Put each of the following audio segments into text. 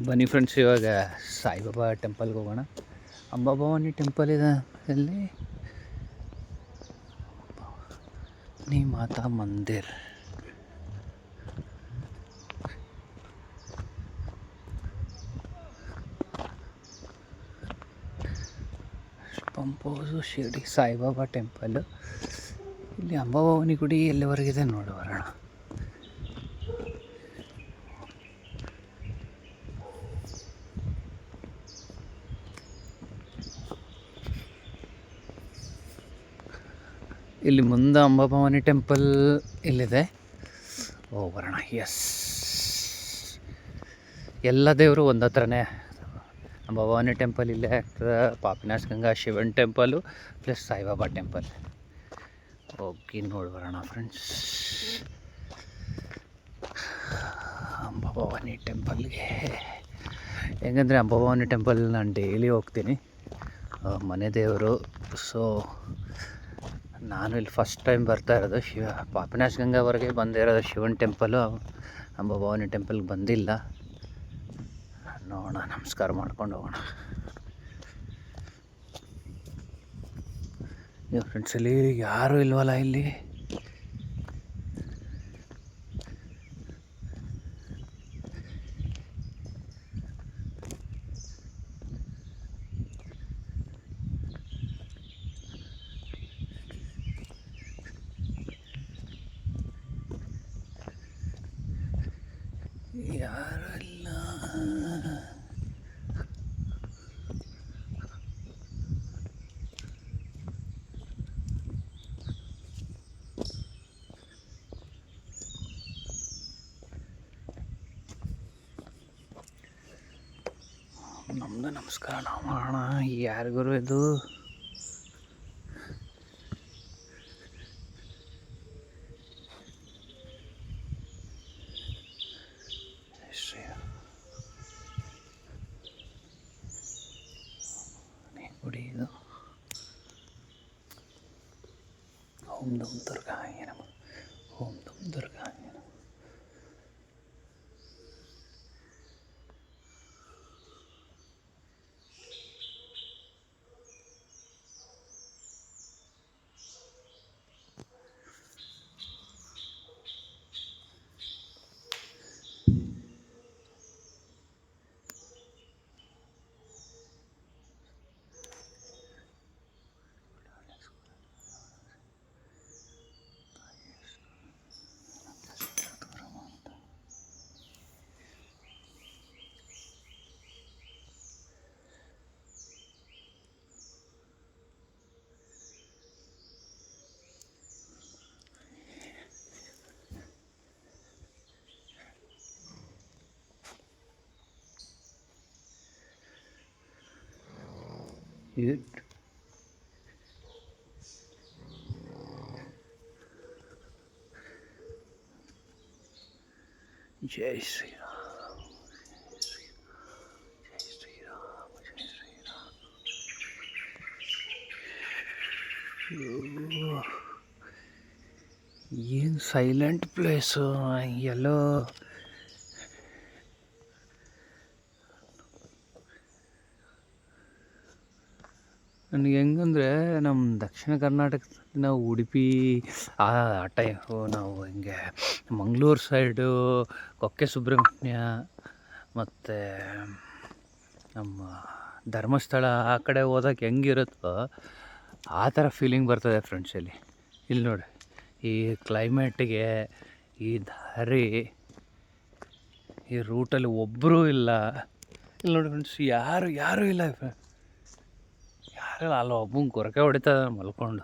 ಬನ್ನಿ ಫ್ರೆಂಡ್ಸ್, ಇವಾಗ ಸಾಯಿಬಾಬಾ ಟೆಂಪಲ್ಗೆ ಹೋಗೋಣ. ಅಂಬಾಭವಾನಿ ಟೆಂಪಲ್ ಇದೆ ಇಲ್ಲಿ. ನೀ ಮಾತಾ ಮಂದಿರ್. ಪಂಪೋಸು ಶಿರ್ಡಿ ಸಾಯಿಬಾಬಾ ಟೆಂಪಲ್. ಇಲ್ಲಿ ಅಂಬಾಭವಾನಿ ಗುಡಿ ಎಲ್ಲಿವರೆಗಿದೆ ನೋಡಿ ಬರೋಣ. ಇಲ್ಲಿ ಮುಂದೆ ಅಂಬಾಭವಾನಿ ಟೆಂಪಲ್ ಇಲ್ಲಿದೆ, ಬರೋಣ. ಎಸ್, ಎಲ್ಲ ದೇವರು ಒಂದು ಹತ್ರನೇ. ಅಂಬಾಭವಾನಿ ಟೆಂಪಲ್ ಇಲ್ಲೇ ಆಗ್ತದೆ, ಪಾಪಿನಾಶ್ ಗಂಗಾ ಶಿವನ್ ಟೆಂಪಲು ಪ್ಲಸ್ ಸಾಯಿಬಾಬಾ ಟೆಂಪಲ್. ಹೋಗಿ ನೋಡಿ ಬರೋಣ ಫ್ರೆಂಡ್ಸ್. ಅಂಬಾಭವಾನಿ ಟೆಂಪಲ್ಗೆ ಹೆಂಗಂದರೆ, ಅಂಬಾಭವಾನಿ ಟೆಂಪಲ್ ನಾನು ಡೈಲಿ ಹೋಗ್ತೀನಿ, ಮನೆ ದೇವರು. ಸೊ ನಾನು ಇಲ್ಲಿ ಫಸ್ಟ್ ಟೈಮ್ ಬರ್ತಾ ಇರೋದು. ಪಾಪಿನಾಶ್ ಗಂಗಾವರೆಗೆ ಬಂದಿರೋದು ಶಿವನ್ ಟೆಂಪಲು. ಅಂಬಾಭವಾನಿ ಟೆಂಪಲ್ಗೆ ಬಂದಿಲ್ಲ. ನೋಡೋಣ, ನಮಸ್ಕಾರ ಮಾಡ್ಕೊಂಡು ಹೋಗೋಣ. ಫ್ರೆಂಡ್ಸ್, ಇಲ್ಲಿ ಯಾರೂ ಇಲ್ವಲ್ಲ ಇಲ್ಲಿ. ಯಾರಲ್ಲ. ನಮ್ದು ನಮಸ್ಕಾರ ನಾವು ಮಾಡೋಣ. ಯಾರಿಗೂ ಇದು ಗುಡಿ. ಇದು ಓಂ ದಂ ದುರ್ಗಾಯ ನಮಃ, ಓಂ ದಂ ದುರ್ಗಾಯ ನಮಃ. ಇದು ಜೈ ಶ್ರೀರಾಮ್, ಜೈ ಶ್ರೀರಾಮ್, ಜೈ ಶ್ರೀರಾಮ್. ಏನು ಸೈಲೆಂಟ್ ಪ್ಲೇಸು ಎಲ್ಲೋ. ನನಗೆ ಹೆಂಗಂದರೆ, ನಮ್ಮ ದಕ್ಷಿಣ ಕರ್ನಾಟಕದಲ್ಲಿ ನಾವು ಉಡುಪಿ ಆ ಟೈಪು, ನಾವು ಹಿಂಗೆ ಮಂಗಳೂರು ಸೈಡು, ಕುಕ್ಕೆ ಸುಬ್ರಹ್ಮಣ್ಯ ಮತ್ತು ನಮ್ಮ ಧರ್ಮಸ್ಥಳ ಆ ಕಡೆ ಹೋದಾಗ ಹೆಂಗಿರುತ್ತೋ ಆ ಥರ ಫೀಲಿಂಗ್ ಬರ್ತದೆ ಫ್ರೆಂಡ್ಸ್. ಇಲ್ಲಿ ನೋಡಿ, ಈ ಕ್ಲೈಮೇಟಿಗೆ, ಈ ದಾರಿ, ಈ ರೂಟಲ್ಲಿ ಒಬ್ಬರೂ ಇಲ್ಲ. ಇಲ್ಲಿ ನೋಡಿ ಫ್ರೆಂಡ್ಸ್, ಯಾರೂ ಇಲ್ಲ. ಯಾರಿಲ್ಲ, ಅಲ್ಲ ಒಬ್ಬಂಗೆ ಕೊರಕೆ ಹೊಡಿತದ ಮಲ್ಕೊಂಡು.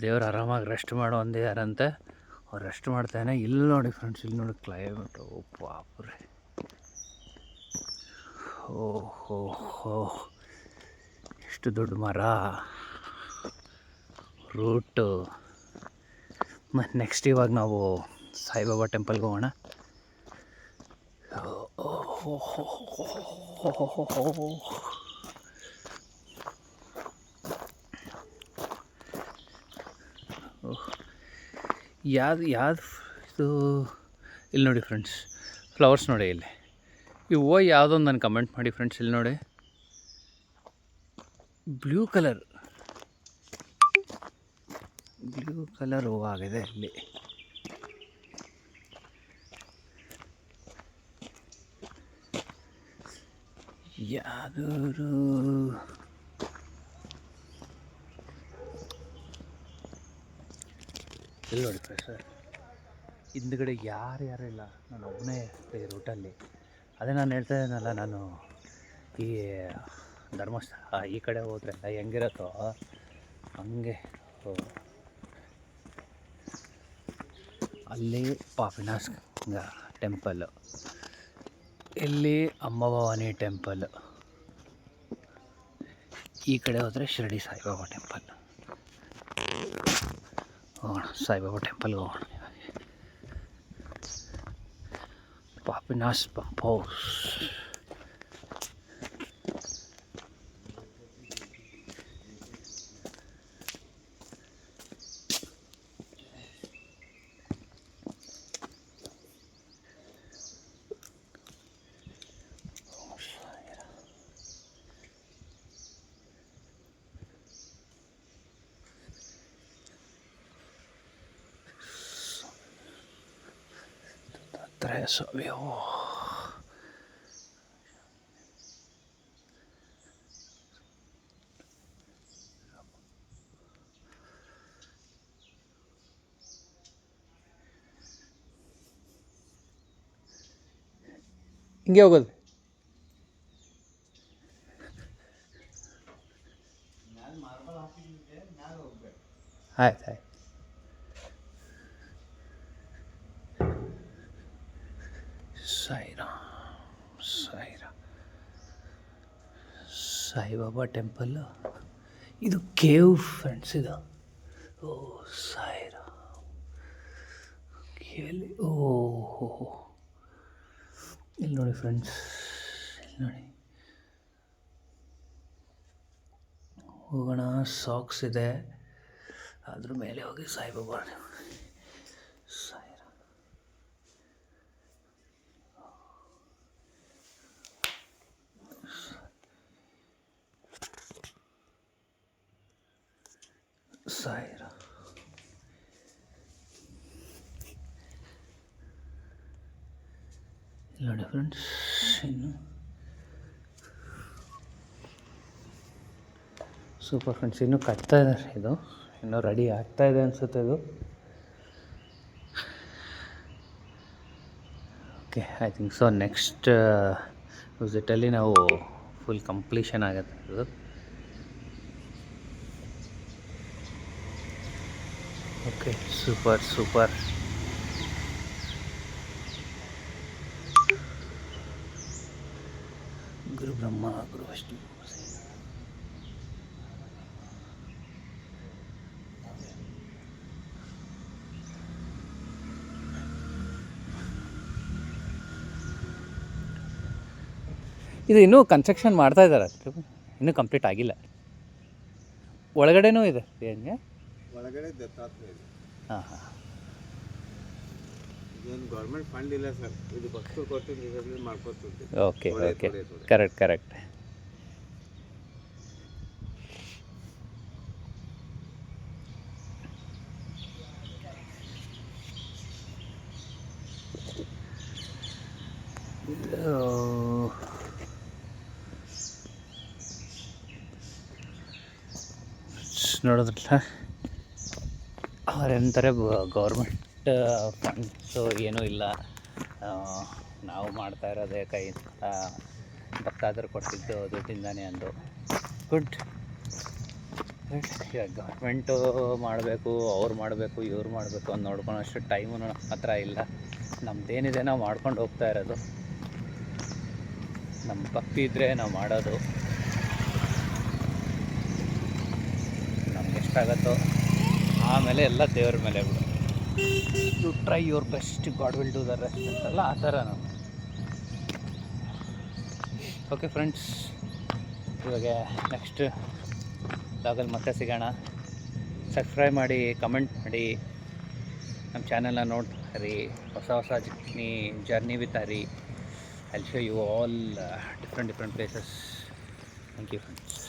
ದೇವ್ರು ಆರಾಮಾಗಿ ರೆಸ್ಟ್ ಮಾಡು ಅಂದಿದ್ದಾರಂತೆ, ಅವ್ರು ರೆಸ್ಟ್ ಮಾಡ್ತಾನೆ. ಇಲ್ಲಿ ನೋಡಿ ಫ್ರೆಂಡ್ಸ್, ಇಲ್ಲಿ ನೋಡಿ ಕ್ಲೈಮೇಟು, ಪಾಪ್ರೆ. ಓಹೋ, ಎಷ್ಟು ದೊಡ್ಡ ಮರ, ರೂಟು. ಮತ್ತು ನೆಕ್ಸ್ಟ್ ಇವಾಗ ನಾವು ಸಾಯಿಬಾಬಾ ಟೆಂಪಲ್ಗೆ ಹೋಗೋಣ. ಯಾವ್ದು ಇದು ಇಲ್ಲಿ ನೋಡಿ ಫ್ರೆಂಡ್ಸ್, ಫ್ಲವರ್ಸ್ ನೋಡಿ ಇಲ್ಲಿ. ಈ ಹೂವು ಯಾವುದೊಂದು ನಾನು ಕಮೆಂಟ್ ಮಾಡಿ ಫ್ರೆಂಡ್ಸ್. ಇಲ್ಲಿ ನೋಡಿ, ಬ್ಲೂ ಕಲರ್ ಹೂವು ಆಗಿದೆ ಇಲ್ಲಿ. ಯಾವ್ದೂರು ಇಲ್ಲಿ ನೋಡಿ ಸರ್, ಹಿಂದ್ಗಡೆ ಯಾರಿಲ್ಲ, ನಾನು ಒಬ್ಬನೇ ಈ ರೂಟಲ್ಲಿ. ಅದೇ ನಾನು ಹೇಳ್ತಾ ಇದ್ದೀನಲ್ಲ, ನಾನು ಈ ಧರ್ಮಸ್ಥಳ ಈ ಕಡೆ ಹೋದ್ರೆ ಹೆಂಗಿರುತ್ತೋ ಹಂಗೆ. ಅಲ್ಲಿ ಪಾಪಿನಾಸ್ ಟೆಂಪಲ್ಲು, ಇಲ್ಲಿ ಅಂಬಾಭವಾನಿ ಟೆಂಪಲ್, ಈ ಕಡೆ ಹೋದರೆ ಶಿರಡಿ ಸಾಯಿಬಾಬಾ ಟೆಂಪಲ್. ಹೋಗೋಣ ಸಾಯಿಬಾಬಾ ಟೆಂಪಲ್ಗೆ ಹೋಗೋಣ. ಪಾಪಿನಾಸ್ ಪಂಪ್ ಹೌಸ್. Sabio. ಹಿಂಗೆ ಹೋಗೋದು. ಆಯ್ತು ಆಯ್ತು. ಸಾಯಿಬಾಬಾ ಟೆಂಪಲ್. ಇದು ಕೇವ್ ಫ್ರೆಂಡ್ಸ್. ಇದು ಓ ಸಾಯಿರಾಮ್ ಕೇಳಿ. ಓಹೋ, ಇಲ್ಲಿ ನೋಡಿ ಫ್ರೆಂಡ್ಸ್, ಇಲ್ಲಿ ನೋಡಿ. ಹೋಗೋಣ. ಸಾಕ್ಸ್ ಇದೆ, ಅದ್ರ ಮೇಲೆ ಹೋಗಿ ಸಾಯಿಬಾಬಾ. ಸಾಯಿರಾ ನೋಡಿ ಫ್ರೆಂಡ್ಸ್. ಇನ್ನು ಸೂಪರ್ ಫ್ರೆಂಡ್ಸ್. ಇನ್ನೂ ಕಟ್ತಾ ಇದ್ದಾರೆ, ಇದು ಇನ್ನೂ ರೆಡಿ ಆಗ್ತಾ ಇದೆ ಅನಿಸುತ್ತೆ ಇದು. Okay, I think so next ವಿಸಿಟಲ್ಲಿ ನಾವು ಫುಲ್ ಕಂಪ್ಲೀಷನ್ ಆಗುತ್ತೆ ಇದು. Okay, super. ಗುರು ಬ್ರಹ್ಮ ಗುರು ವಿಷ್ಣು. ಇದು ಇನ್ನೂ ಕನ್ಸ್ಟ್ರಕ್ಷನ್ ಮಾಡ್ತಾ ಇದ್ದಾರೆ, ಇನ್ನೂ ಕಂಪ್ಲೀಟ್ ಆಗಿಲ್ಲ. ಒಳಗಡೆನೂ ಇದೆ ಹೆಂಗೆ? ಒಳಗಡೆ ದತ್ತಾತ್ರೇಯ ಇದೆ. ಹಾಂ ಹಾಂ. ಇದೇನು ಗೌರ್ಮೆಂಟ್ ಫಂಡ್ ಇಲ್ಲ ಸರ್, ಇದು ಭಕ್ತರು ಕೊಟ್ಟು ಇದರಲ್ಲಿ ಮಾಡ್ಕೊತೀವಿ. Okay, correct. ನೋಡಿದ್ರಲ್ಲ, ಅವ್ರೇನಂತಾರೆ, ಗೌರ್ಮೆಂಟ್ ಫಂಡ್ಸು ಏನೂ ಇಲ್ಲ, ನಾವು ಮಾಡ್ತಾ ಇರೋದೇ ಕೈಯಿಂದ ಭಕ್ತಾದರು ಕೊಟ್ಟಿದ್ದು ದುಡ್ಡಿಂದಾನೆ ಅಂದು. ಗುಡ್. ಈಗ ಗೌರ್ಮೆಂಟು ಮಾಡಬೇಕು, ಅವ್ರು ಮಾಡಬೇಕು, ಇವ್ರು ಮಾಡಬೇಕು ಅಂತ ನೋಡ್ಕೊಳೋಷ್ಟು ಟೈಮು ನಮ್ಮ ಹತ್ರ ಇಲ್ಲ. ನಮ್ಮದೇನಿದೆ ನಾವು ಮಾಡ್ಕೊಂಡು ಹೋಗ್ತಾ ಇರೋದು. ನಮ್ಮ ಭಕ್ತಿ ಇದ್ದರೆ ನಾವು ಮಾಡೋದು. ನಮ್ಗೆ ಎಷ್ಟಾಗತ್ತೋ ಆಮೇಲೆ ಎಲ್ಲ ದೇವ್ರ ಮೇಲೆ ಬಿಡು. You try your best, God will do the rest ಅಂತಲ್ಲ, ಆ ಥರ ನಾವು. ಓಕೆ ಫ್ರೆಂಡ್ಸ್, ಇವಾಗ ನೆಕ್ಸ್ಟ್ ಲಾಗಲ್ಲಿ ಮತ್ತೆ ಸಿಗೋಣ. ಸಬ್ಸ್ಕ್ರೈಬ್ ಮಾಡಿ, ಕಮೆಂಟ್ ಮಾಡಿ, ನಮ್ಮ ಚಾನೆಲ್ನ ನೋಡ್ತಾ ಇರಿ. ಹೊಸ journey with Hari. I'll show you all different places. Thank you friends.